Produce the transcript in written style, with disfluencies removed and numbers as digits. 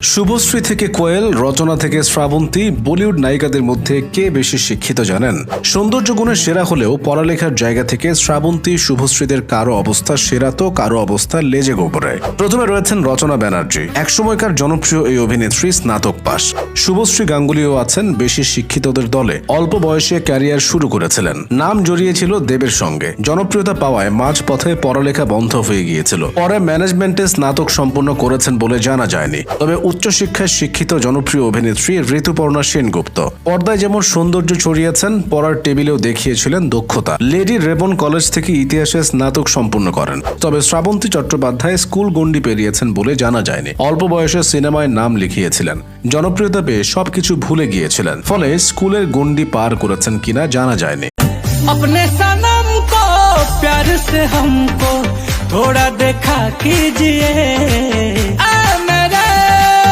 শুভশ্রী থেকে কোয়েল, রচনা থেকে শ্রাবন্তী, বলিউড নায়িকাদের মধ্যে কে বেশি শিক্ষিত জানেন? সৌন্দর্য গুণে সেরা হলেও পড়ালেখার জায়গা থেকে শ্রাবন্তী, শুভশ্রীদের কারো অবস্থা সেরা তো কারো অবস্থা লেজে গোবরে। প্রথমে রয়েছেন রচনা ব্যানার্জি, একসময়কার জনপ্রিয় এই অভিনেত্রী, স্নাতক পাস। শুভশ্রী গাঙ্গুলিও আছেন বেশি শিক্ষিতদের দলে। অল্প বয়সে ক্যারিয়ার শুরু করেছিলেন, নাম জড়িয়েছিল দেবের সঙ্গে। জনপ্রিয়তা পাওয়ায় মাঝপথে পড়ালেখা বন্ধ হয়ে গিয়েছিল। পরে ম্যানেজমেন্টে স্নাতক সম্পন্ন করেছেন বলে জানা যায়নি। তবে উচ্চশিক্ষায় শিক্ষিত জনপ্রিয় অভিনেত্রী ঋতুপর্ণা সেনগুপ্ত। পর্দায় যেমন সৌন্দর্য ছড়িয়েছেন, পড়ার টেবিলেও দেখিয়েছিলেন দক্ষতা। লেডি রেবন কলেজ থেকে ইতিহাসে স্নাতক সম্পন্ন করেন। তবে শ্রাবন্তী চট্টোপাধ্যায় স্কুল গণ্ডি পেরিয়েছেন বলে জানা যায়নি। অল্প বয়সে সিনেমায় নাম লিখিয়েছিলেন, জনপ্রিয়তা পেয়ে সবকিছু ভুলে গিয়েছিলেন। ফলে স্কুলের গণ্ডি পার করেছেন কিনা জানা যায়নি। अपने सनम को प्यार से हमको थोड़ा देखा कीजिए।